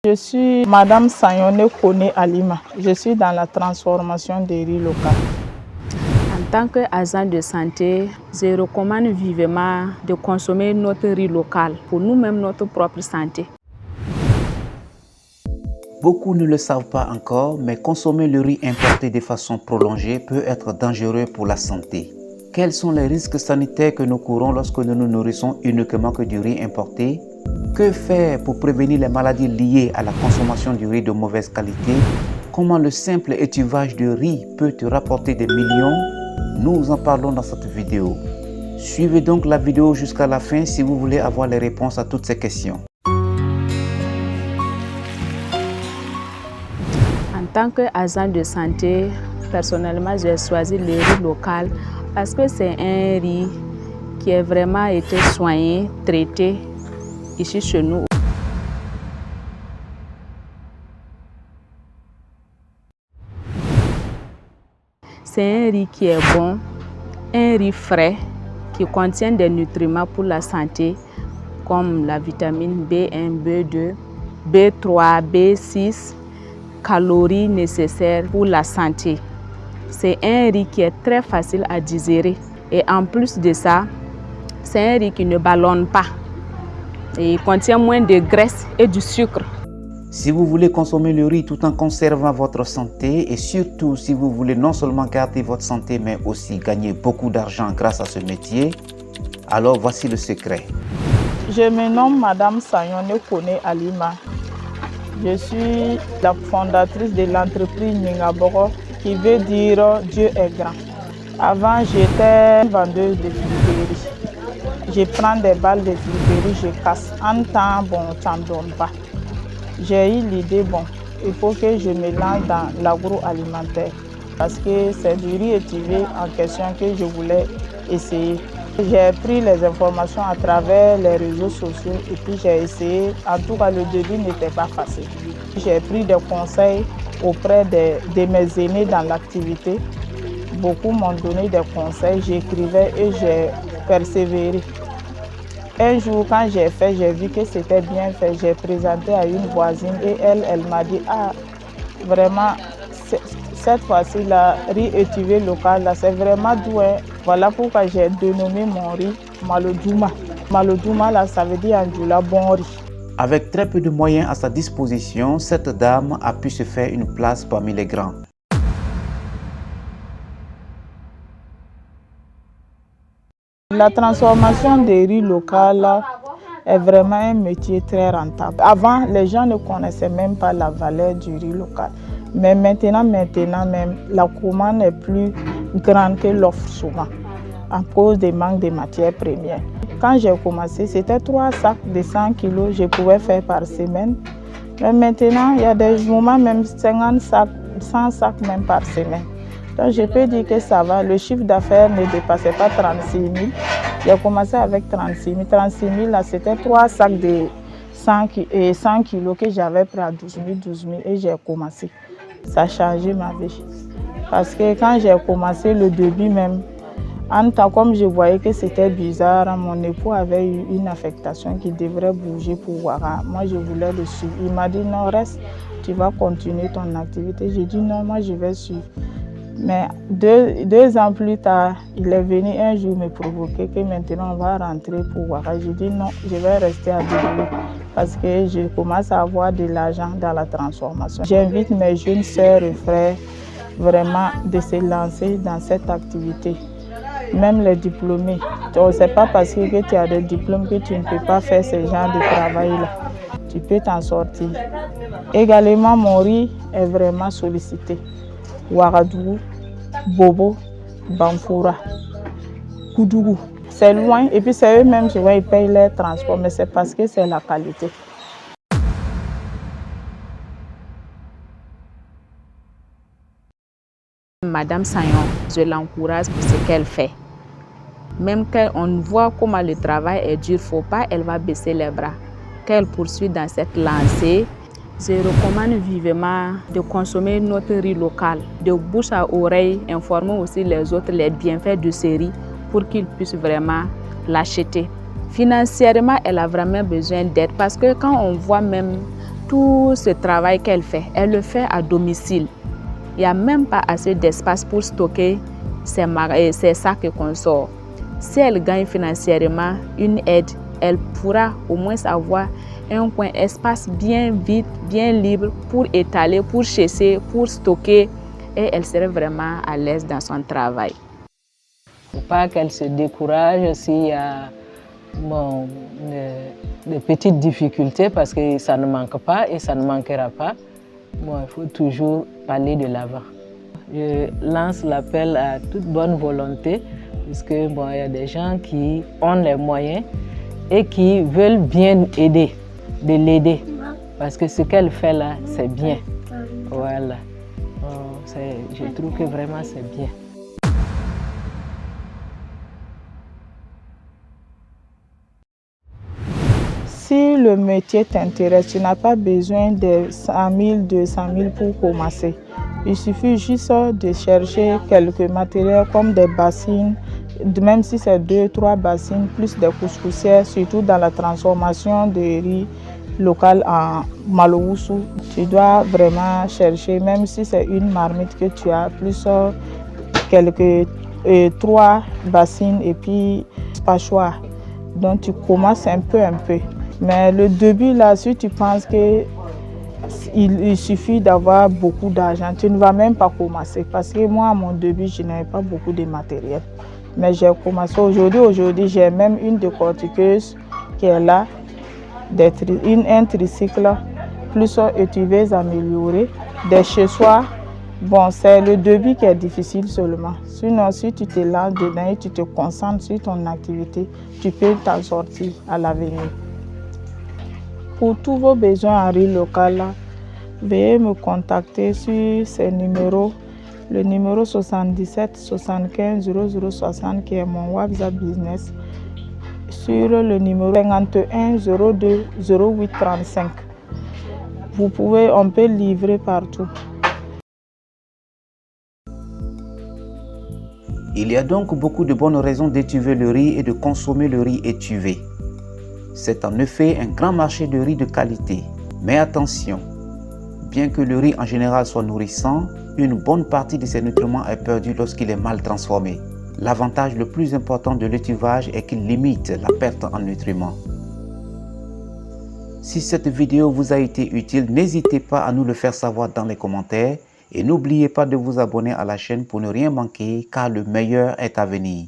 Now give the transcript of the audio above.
Je suis Madame Sayone Kone Alima. Je suis dans la transformation des riz locales. En tant qu'agent de santé, je recommande vivement de consommer notre riz local pour nous-mêmes, notre propre santé. Beaucoup ne le savent pas encore, mais consommer le riz importé de façon prolongée peut être dangereux pour la santé. Quels sont les risques sanitaires que nous courons lorsque nous nous nourrissons uniquement que du riz importé? Que faire pour prévenir les maladies liées à la consommation du riz de mauvaise qualité? Comment le simple étuvage de riz peut te rapporter des millions? Nous en parlons dans cette vidéo. Suivez donc la vidéo jusqu'à la fin si vous voulez avoir les réponses à toutes ces questions. En tant qu'agent de santé, personnellement, j'ai choisi le riz local parce que c'est un riz qui a vraiment été soigné, traité ici chez nous. C'est un riz qui est bon, un riz frais qui contient des nutriments pour la santé comme la vitamine B1, B2, B3, B6, calories nécessaires pour la santé. C'est un riz qui est très facile à digérer et en plus de ça, c'est un riz qui ne ballonne pas et il contient moins de graisse et du sucre. Si vous voulez consommer le riz tout en conservant votre santé et surtout si vous voulez non seulement garder votre santé mais aussi gagner beaucoup d'argent grâce à ce métier, alors voici le secret. Je me nomme Madame Sayone Kone Alima. Je suis la fondatrice de l'entreprise Ningaboro qui veut dire Dieu est grand. Avant, j'étais vendeuse de friperie. Je prends des balles de friperie, je casse. En temps, bon, ça ne donne pas. J'ai eu l'idée, bon, il faut que je me lance dans l'agroalimentaire parce que c'est du riz étivé en question que je voulais essayer. J'ai pris les informations à travers les réseaux sociaux et puis j'ai essayé. En tout cas, le début n'était pas facile. J'ai pris des conseils auprès de mes aînés dans l'activité. Beaucoup m'ont donné des conseils, j'écrivais et j'ai persévéré. Un jour, quand j'ai vu que c'était bien fait, j'ai présenté à une voisine et elle m'a dit « Ah, vraiment, cette fois-ci, la riz étivé local, c'est vraiment doux. Hein. » Voilà pourquoi j'ai dénommé mon riz Malodjouma. Malodjouma, là, ça veut dire en djoula bon riz. Avec très peu de moyens à sa disposition, cette dame a pu se faire une place parmi les grands. La transformation des riz locales est vraiment un métier très rentable. Avant, les gens ne connaissaient même pas la valeur du riz local. Mais maintenant même, la commande est plus grande que l'offre souvent, à cause des manques de matières premières. Quand j'ai commencé, c'était 3 sacs de 100 kg, je pouvais faire par semaine. Mais maintenant, il y a des moments même 50 sacs, 100 sacs même par semaine. Donc je peux dire que ça va, le chiffre d'affaires ne dépassait pas 36 000. J'ai commencé avec 36 000. 36 000, là, c'était 3 sacs de 100 kg que j'avais pris à 12 000 et j'ai commencé. Ça a changé ma vie. Parce que quand j'ai commencé le début même, en temps comme je voyais que c'était bizarre, mon époux avait eu une affectation qui devrait bouger pour Ouaga. Moi, je voulais le suivre. Il m'a dit non, reste, tu vas continuer ton activité. J'ai dit non, moi je vais suivre. Mais deux ans plus tard, il est venu un jour me provoquer que maintenant on va rentrer pour Ouaga. J'ai dit non, je vais rester à Djibouti parce que je commence à avoir de l'argent dans la transformation. J'invite mes jeunes sœurs et frères vraiment de se lancer dans cette activité. Même les diplômés. Ce n'est pas parce que tu as des diplômes que tu ne peux pas faire ce genre de travail-là. Tu peux t'en sortir. Également, mon riz est vraiment sollicité. Ouagadougou, Bobo, Bamfoura, Koudougou. C'est loin et puis c'est eux-mêmes qui payent les transports, mais c'est parce que c'est la qualité. Madame Sayon, je l'encourage pour ce qu'elle fait. Même quand on voit comment le travail est dur, il ne faut pas qu'elle va baisser les bras. Qu'elle poursuit dans cette lancée. Je recommande vivement de consommer notre riz local, de bouche à oreille, informer aussi les autres les bienfaits de ce riz pour qu'ils puissent vraiment l'acheter. Financièrement, elle a vraiment besoin d'aide parce que quand on voit même tout ce travail qu'elle fait, elle le fait à domicile. Il n'y a même pas assez d'espace pour stocker ses sacs qu'on sort. Si elle gagne financièrement une aide, elle pourra au moins avoir un coin espace bien vide, bien libre pour étaler, pour chasser, pour stocker, et elle serait vraiment à l'aise dans son travail. Il ne faut pas qu'elle se décourage s'il y a des petites difficultés, parce que ça ne manque pas et ça ne manquera pas. Il faut toujours aller de l'avant. Je lance l'appel à toute bonne volonté, puisque il y a des gens qui ont les moyens et qui veulent bien aider, de l'aider. Parce que ce qu'elle fait là, c'est bien. Voilà. Je trouve que vraiment c'est bien. Si le métier t'intéresse, tu n'as pas besoin de 100 000, 200 000 pour commencer. Il suffit juste de chercher quelques matériels comme des bassines, même si c'est 2-3 bassines, plus des couscoussières, surtout dans la transformation de riz local en Malo-Wusu. Tu dois vraiment chercher, même si c'est une marmite que tu as, plus quelques 3 bassines et puis pachoir. Donc tu commences un peu. Mais le début là, si tu penses qu'il suffit d'avoir beaucoup d'argent, tu ne vas même pas commencer. Parce que moi, à mon début, je n'avais pas beaucoup de matériel. Mais j'ai commencé aujourd'hui, j'ai même une décortiqueuse qui est là, un tricycle, plus une étuveuse améliorée, des chez-soi. Bon, c'est le début qui est difficile seulement. Sinon, si tu te lances dedans et tu te concentres sur ton activité, tu peux t'en sortir à l'avenir. Pour tous vos besoins en riz local, veuillez me contacter sur ces numéros. Le numéro 77 75 0060 qui est mon WhatsApp business. Sur le numéro 51 02 08 35. On peut livrer partout. Il y a donc beaucoup de bonnes raisons d'étuver le riz et de consommer le riz étuvé. C'est en effet un grand marché de riz de qualité. Mais attention, bien que le riz en général soit nourrissant, une bonne partie de ses nutriments est perdue lorsqu'il est mal transformé. L'avantage le plus important de l'étuvage est qu'il limite la perte en nutriments. Si cette vidéo vous a été utile, n'hésitez pas à nous le faire savoir dans les commentaires et n'oubliez pas de vous abonner à la chaîne pour ne rien manquer car le meilleur est à venir.